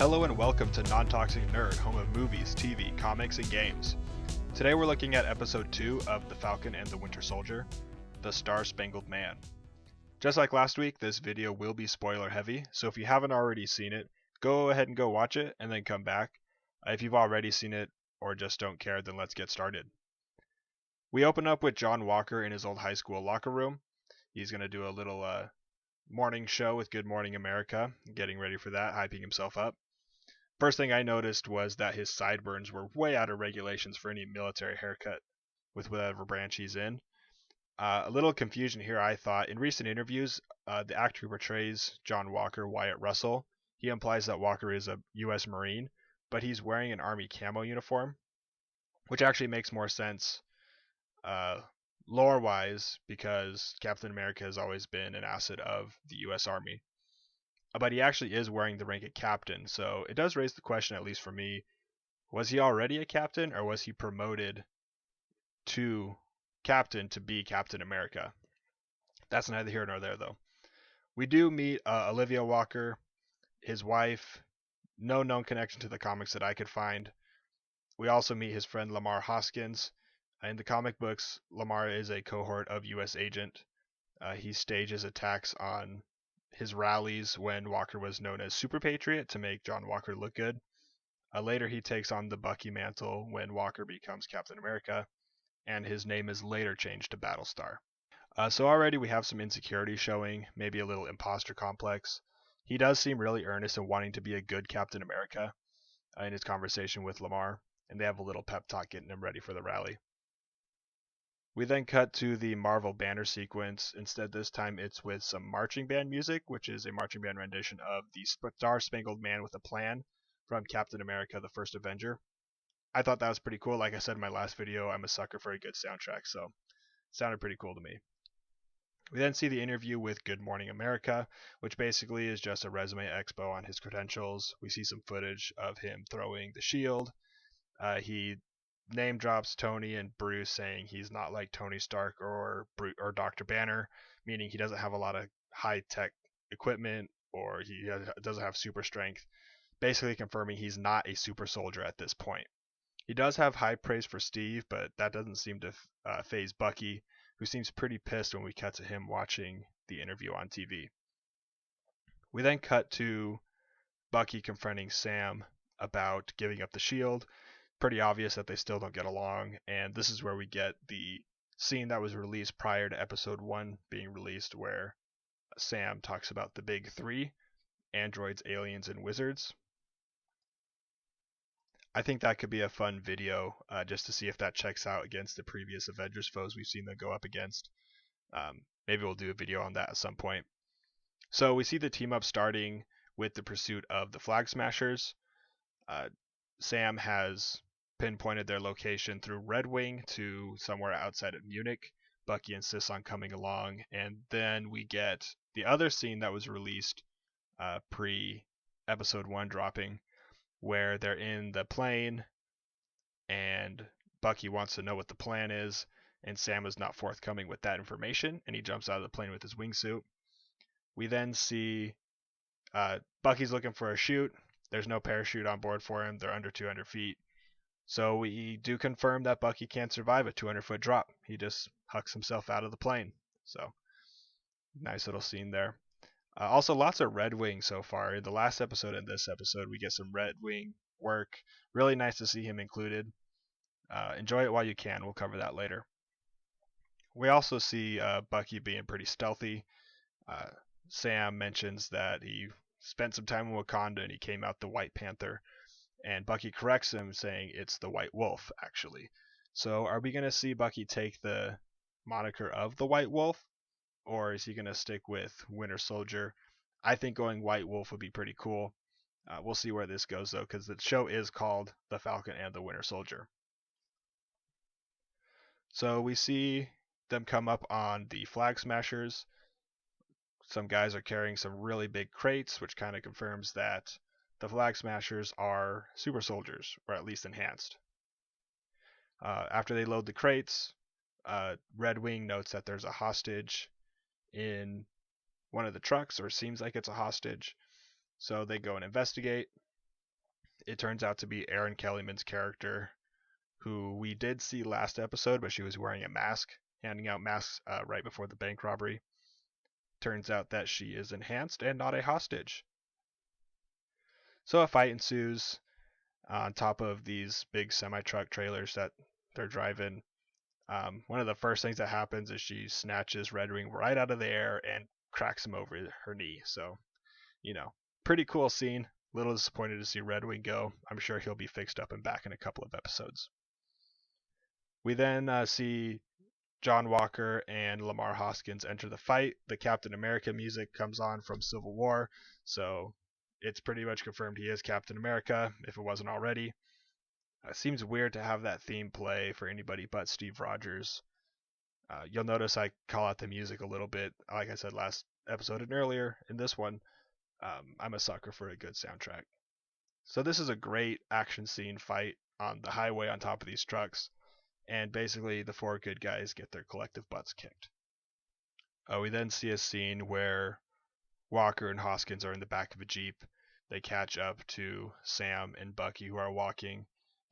Hello and welcome to Non-Toxic Nerd, home of movies, TV, comics, and games. Today we're looking at episode 2 of The Falcon and the Winter Soldier, The Star-Spangled Man. Just like last week, this video will be spoiler heavy, so if you haven't already seen it, go ahead and go watch it and then come back. If you've already seen it or just don't care, then let's get started. We open up with John Walker in his old high school locker room. He's going to do a little morning show with Good Morning America, getting ready for that, hyping himself up. First thing I noticed was that his sideburns were way out of regulations for any military haircut with whatever branch he's in. A little confusion here, I thought. In recent interviews, the actor who portrays John Walker, Wyatt Russell, he implies that Walker is a U.S. Marine, but he's wearing an Army camo uniform, which actually makes more sense lore-wise because Captain America has always been an asset of the U.S. Army. But he actually is wearing the rank of captain, so it does raise the question, at least for me, was he already a captain or was he promoted to captain to be Captain America? That's neither here nor there, though. We do meet Olivia Walker, his wife, no known connection to the comics that I could find. We also meet his friend Lamar Hoskins. In the comic books, Lamar is a cohort of U.S. agent. He stages attacks on his rallies when Walker was known as Super Patriot to make John Walker look good. Later he takes on the Bucky mantle when Walker becomes Captain America, and his name is later changed to Battlestar. So already we have some insecurity showing, maybe a little imposter complex. He does seem really earnest in wanting to be a good Captain America in his conversation with Lamar, and they have a little pep talk getting him ready for the rally. We then cut to the Marvel banner sequence. Instead, this time it's with some marching band music, which is a marching band rendition of the Star-Spangled Man with a Plan from Captain America, the First Avenger. I thought that was pretty cool. Like I said in my last video, I'm a sucker for a good soundtrack, so it sounded pretty cool to me. We then see the interview with Good Morning America, which basically is just a resume expo on his credentials. We see some footage of him throwing the shield. He name drops Tony and Bruce, saying he's not like Tony Stark or Dr. Banner, meaning he doesn't have a lot of high-tech equipment or he doesn't have super strength, basically confirming he's not a super soldier at this point. He does have high praise for Steve, but that doesn't seem to faze Bucky, who seems pretty pissed when we cut to him watching the interview on TV. We then cut to Bucky confronting Sam about giving up the shield. Pretty obvious that they still don't get along, and this is where we get the scene that was released prior to episode 1 being released, where Sam talks about the big three: androids, aliens, and wizards. I think that could be a fun video just to see if that checks out against the previous Avengers foes we've seen them go up against. Maybe we'll do a video on that at some point. So we see the team up starting with the pursuit of the Flag Smashers. Sam has pinpointed their location through Red Wing to somewhere outside of Munich. Bucky insists on coming along, and then we get the other scene that was released pre episode 1 dropping, where they're in the plane and Bucky wants to know what the plan is, and Sam is not forthcoming with that information, and he jumps out of the plane with his wingsuit. We then see Bucky's looking for a chute. There's no parachute on board for him. They're under 200 feet. So we do confirm that Bucky can't survive a 200-foot drop. He just hucks himself out of the plane. So nice little scene there. Also, lots of Red Wing so far. In the last episode and this episode, we get some Red Wing work. Really nice to see him included. Enjoy it while you can. We'll cover that later. We also see Bucky being pretty stealthy. Sam mentions that he spent some time in Wakanda and he came out the White Panther. And Bucky corrects him, saying it's the White Wolf, actually. So are we going to see Bucky take the moniker of the White Wolf? Or is he going to stick with Winter Soldier? I think going White Wolf would be pretty cool. We'll see where this goes, though, because the show is called The Falcon and the Winter Soldier. So we see them come up on the Flag Smashers. Some guys are carrying some really big crates, which kind of confirms that the Flag Smashers are super soldiers, or at least enhanced. After they load the crates, Red Wing notes that there's a hostage in one of the trucks, or seems like it's a hostage. So they go and investigate. It turns out to be Erin Kellyman's character, who we did see last episode, but she was wearing a mask, handing out masks right before the bank robbery. Turns out that she is enhanced and not a hostage. So a fight ensues on top of these big semi-truck trailers that they're driving. One of the first things that happens is she snatches Red Wing right out of the air and cracks him over her knee. So, pretty cool scene. A little disappointed to see Red Wing go. I'm sure he'll be fixed up and back in a couple of episodes. We then see John Walker and Lamar Hoskins enter the fight. The Captain America music comes on from Civil War, so it's pretty much confirmed he is Captain America, if it wasn't already. It seems weird to have that theme play for anybody but Steve Rogers. You'll notice I call out the music a little bit, like I said last episode and earlier. In this one, I'm a sucker for a good soundtrack. So this is a great action scene fight on the highway on top of these trucks, and basically the four good guys get their collective butts kicked. We then see a scene where Walker and Hoskins are in the back of a Jeep. They catch up to Sam and Bucky, who are walking,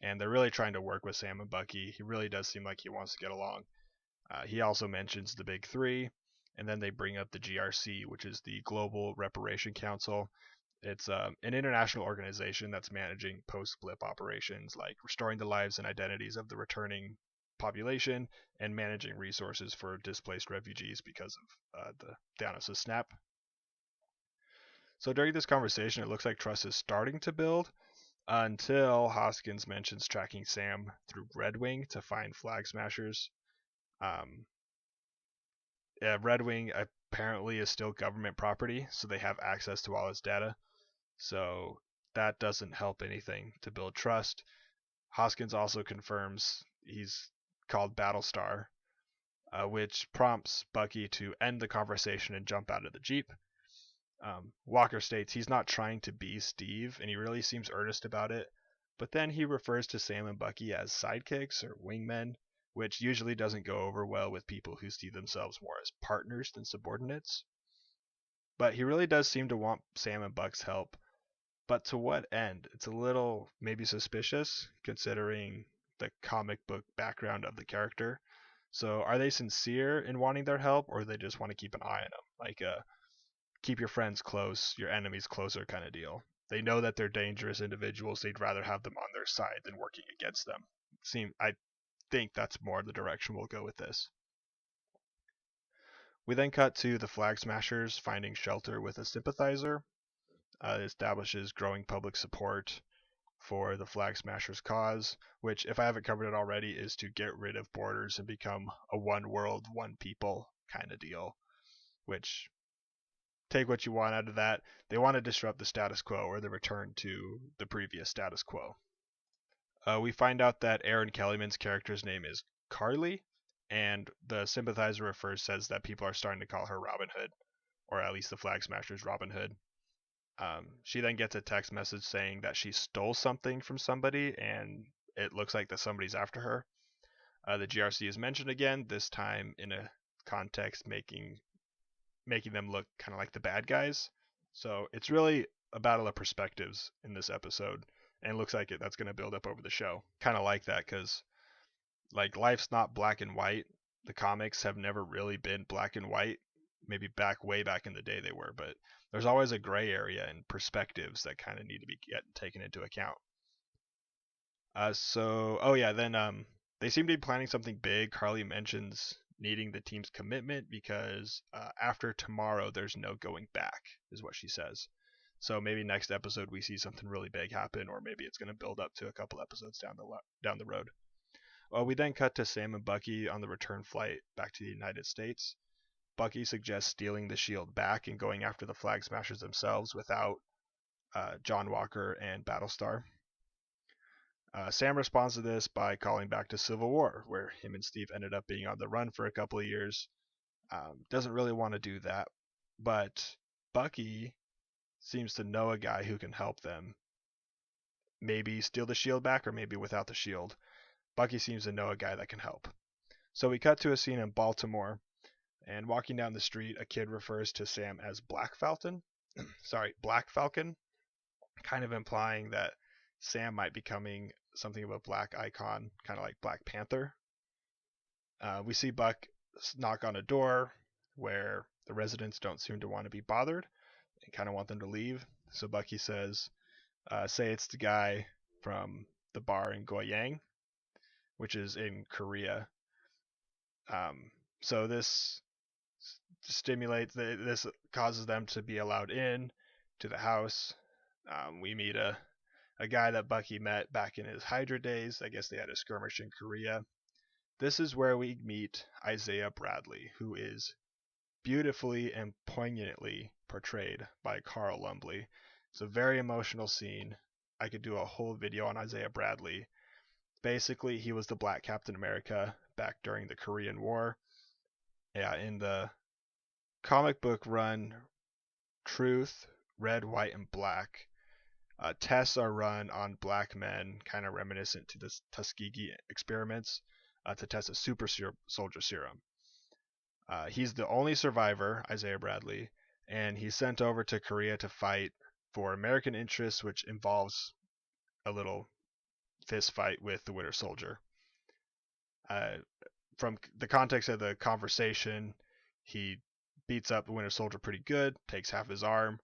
and they're really trying to work with Sam and Bucky. He really does seem like he wants to get along. He also mentions the Big Three, and then they bring up the GRC, which is the Global Reparation Council. It's an international organization that's managing post-blip operations, like restoring the lives and identities of the returning population and managing resources for displaced refugees because of the Thanos' snap. So during this conversation, it looks like trust is starting to build until Hoskins mentions tracking Sam through Red Wing to find flag smashers. Red Wing apparently is still government property, so they have access to all his data. So that doesn't help anything to build trust. Hoskins also confirms he's called Battlestar, which prompts Bucky to end the conversation and jump out of the Jeep. Walker states he's not trying to be Steve, and he really seems earnest about it, but then he refers to Sam and Bucky as sidekicks or wingmen, which usually doesn't go over well with people who see themselves more as partners than subordinates. But he really does seem to want Sam and Buck's help. But to what end? It's a little maybe suspicious considering the comic book background of the character. So are they sincere in wanting their help, or do they just want to keep an eye on them? Like keep your friends close, your enemies closer kind of deal. They know that they're dangerous individuals. They'd rather have them on their side than working against them. I think that's more the direction we'll go with this. We then cut to the Flag Smashers finding shelter with a sympathizer. It establishes growing public support for the Flag Smashers cause, which, if I haven't covered it already, is to get rid of borders and become a one world, one people kind of deal. Which, take what you want out of that. They want to disrupt the status quo or the return to the previous status quo. We find out that Erin Kellyman's character's name is Carly, and the sympathizer says that people are starting to call her Robin Hood, or at least the Flag Smashers Robin Hood. She then gets a text message saying that she stole something from somebody, and it looks like that somebody's after her. The GRC is mentioned again, this time in a context making them look kind of like the bad guys. So it's really a battle of perspectives in this episode, and it looks like that's going to build up over the show. Kind of like that because like life's not black and white. The comics have never really been black and white. Maybe way back in the day they were, but there's always a gray area and perspectives that kind of need to be taken into account. Then they seem to be planning something big. Carly mentions needing the team's commitment because after tomorrow there's no going back, is what she says. So maybe next episode we see something really big happen, or maybe it's going to build up to a couple episodes down the road. We then cut to Sam and Bucky on the return flight back to the United States. Bucky suggests stealing the shield back and going after the Flag Smashers themselves without John Walker and Battlestar. Sam responds to this by calling back to Civil War, where him and Steve ended up being on the run for a couple of years. Doesn't really want to do that, but Bucky seems to know a guy who can help them. Maybe steal the shield back, or maybe without the shield. Bucky seems to know a guy that can help. So we cut to a scene in Baltimore, and walking down the street, a kid refers to Sam as Black Falcon. Black Falcon, kind of implying that Sam might be becoming something of a black icon, kind of like Black Panther. We see Buck knock on a door where the residents don't seem to want to be bothered and kind of want them to leave. So Bucky says, say it's the guy from the bar in Goyang, which is in Korea. Um, so this causes them to be allowed in to the house. We meet a guy that Bucky met back in his Hydra days. I guess they had a skirmish in Korea. This is where we meet Isaiah Bradley, who is beautifully and poignantly portrayed by Carl Lumbly. It's a very emotional scene. I could do a whole video on Isaiah Bradley. Basically, he was the Black Captain America back during the Korean War. Yeah, in the comic book run Truth, Red, White, and Black, tests are run on black men, kind of reminiscent to the Tuskegee experiments, to test a super soldier serum. He's the only survivor, Isaiah Bradley, and he's sent over to Korea to fight for American interests, which involves a little fist fight with the Winter Soldier. From the context of the conversation, he beats up the Winter Soldier pretty good, takes half his arm,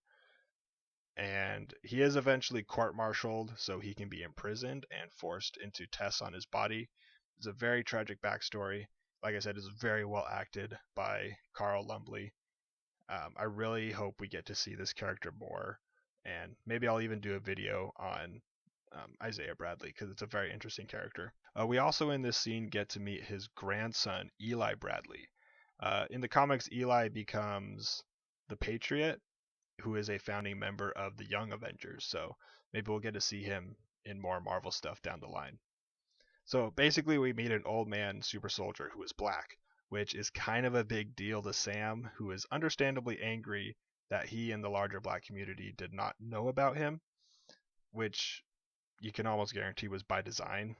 and he is eventually court-martialed so he can be imprisoned and forced into tests on his body. It's a very tragic backstory. Like I said, it's very well acted by Carl Lumbly. I really hope we get to see this character more, and maybe I'll even do a video on Isaiah Bradley because it's a very interesting character. We also in this scene get to meet his grandson, Eli Bradley. In the comics, Eli becomes the Patriot, who is a founding member of the Young Avengers, so maybe we'll get to see him in more Marvel stuff down the line. So basically, we meet an old man super soldier who is black, which is kind of a big deal to Sam, who is understandably angry that he and the larger black community did not know about him, which you can almost guarantee was by design.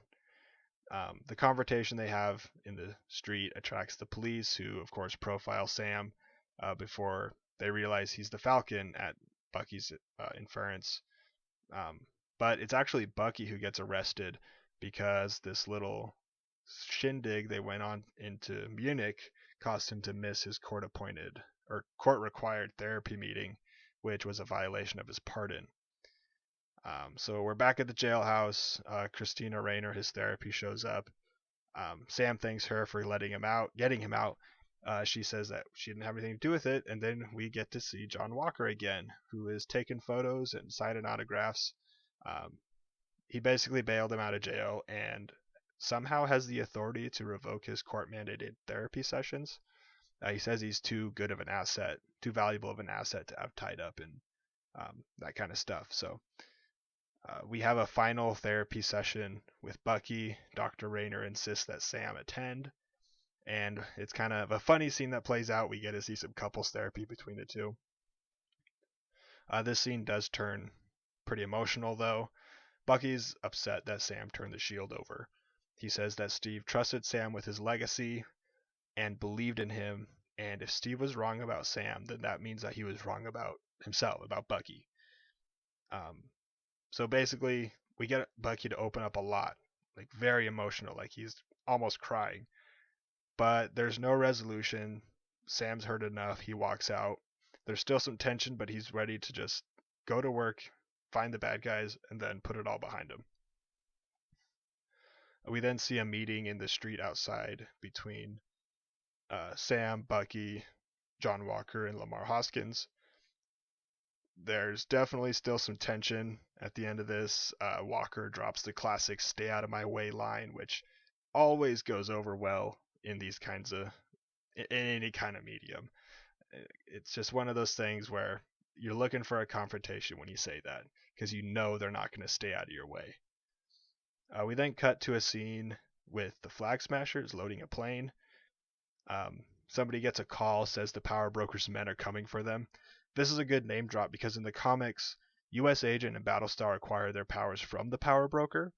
The confrontation they have in the street attracts the police, who of course profile Sam before they realize he's the Falcon at Bucky's inference. But it's actually Bucky who gets arrested because this little shindig they went on into Munich caused him to miss his court-appointed or court-required therapy meeting, which was a violation of his pardon. So we're back at the jailhouse. Christina Rayner, his therapy, shows up. Sam thanks her for getting him out. She says that she didn't have anything to do with it, and then we get to see John Walker again, who is taking photos and signing autographs. He basically bailed him out of jail and somehow has the authority to revoke his court-mandated therapy sessions. He says he's too good of an asset, too valuable of an asset to have tied up in that kind of stuff. So we have a final therapy session with Bucky. Dr. Rayner insists that Sam attend, and it's kind of a funny scene that plays out. We get to see some couples therapy between the two. This scene does turn pretty emotional, though. Bucky's upset that Sam turned the shield over. He says that Steve trusted Sam with his legacy and believed in him, and if Steve was wrong about Sam, then that means that he was wrong about himself, about Bucky. So basically, we get Bucky to open up a lot, like very emotional, like he's almost crying. But there's no resolution. Sam's hurt enough. He walks out. There's still some tension, but he's ready to just go to work, find the bad guys, and then put it all behind him. We then see a meeting in the street outside between Sam, Bucky, John Walker, and Lamar Hoskins. There's definitely still some tension at the end of this. Walker drops the classic "stay out of my way" line, which always goes over well in these kinds of in any kind of medium. It's just one of those things where you're looking for a confrontation when you say that because you know they're not going to stay out of your way. We then cut to a scene with the Flag Smashers loading a plane. Somebody gets a call, says the Power Broker's men are coming for them. This is a good name drop because in the comics, US Agent and Battlestar acquire their powers from the Power Broker.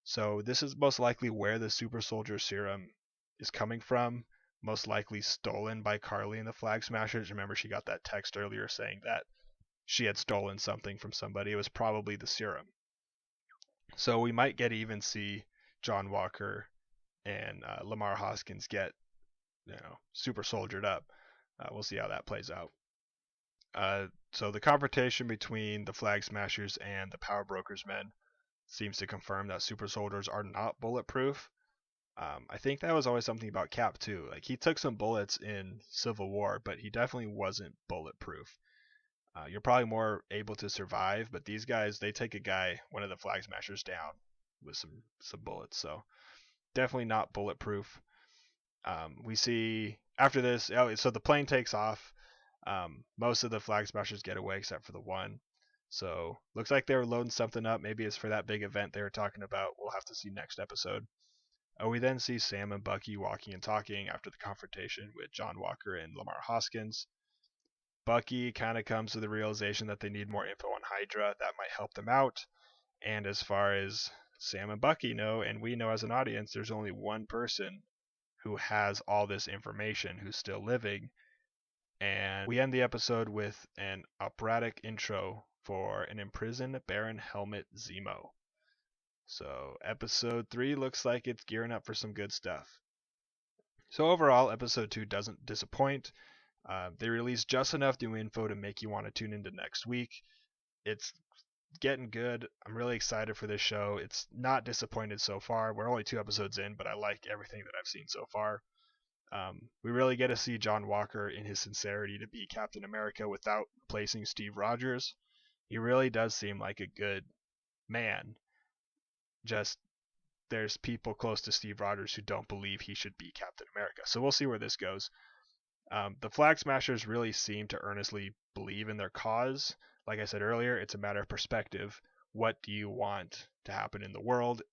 So this is most likely where the Super Soldier Serum is coming from, most likely stolen by Carly and the Flag Smashers. Remember, she got that text earlier saying that she had stolen something from somebody. It was probably the serum. So we might get even see John Walker and Lamar Hoskins get, super soldiered up. We'll see how that plays out. So the confrontation between the Flag Smashers and the Power Brokers men seems to confirm that super soldiers are not bulletproof. I think that was always something about Cap too. Like he took some bullets in Civil War, but he definitely wasn't bulletproof. You're probably more able to survive, but these guys they take a guy, one of the Flag Smashers, down with some bullets. So definitely not bulletproof. We see after this, so the plane takes off. Most of the Flag Smashers get away except for the one. So looks like they were loading something up. Maybe it's for that big event they were talking about. We'll have to see next episode. We then see Sam and Bucky walking and talking after the confrontation with John Walker and Lamar Hoskins. Bucky kind of comes to the realization that they need more info on Hydra that might help them out. And as far as Sam and Bucky know, and we know as an audience, there's only one person who has all this information who's still living. And we end the episode with an operatic intro for an imprisoned Baron Helmut Zemo. So episode 3 looks like it's gearing up for some good stuff. So overall, episode 2 doesn't disappoint. They released just enough new info to make you want to tune into next week. It's getting good. I'm really excited for this show. It's not disappointed so far. We're only 2 episodes in, but I like everything that I've seen so far. We really get to see John Walker in his sincerity to be Captain America without replacing Steve Rogers. He really does seem like a good man. Just there's people close to Steve Rogers who don't believe he should be Captain America. So we'll see where this goes. The Flag Smashers really seem to earnestly believe in their cause. Like I said earlier, it's a matter of perspective. What do you want to happen in the world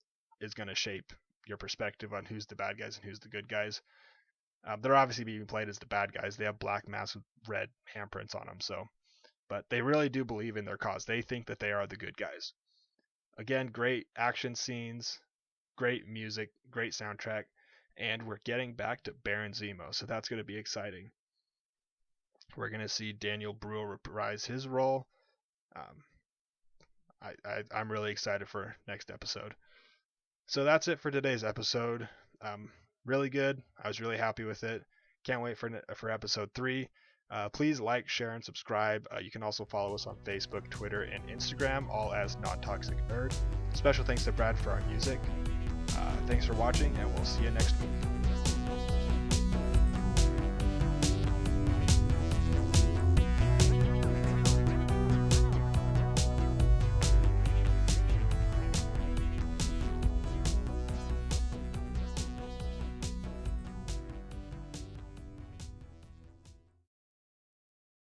is going to shape your perspective on who's the bad guys and who's the good guys. They're obviously being played as the bad guys. They have black masks with red handprints on them. But they really do believe in their cause. They think that they are the good guys. Again, great action scenes, great music, great soundtrack, and we're getting back to Baron Zemo, so that's going to be exciting. We're going to see Daniel Bruhl reprise his role. I'm really excited for next episode. So that's it for today's episode. Really good. I was really happy with it. Can't wait for episode 3. Please like, share, and subscribe. You can also follow us on Facebook, Twitter, and Instagram, all as Non-Toxic Nerd. Special thanks to Brad for our music. Thanks for watching, and we'll see you next week.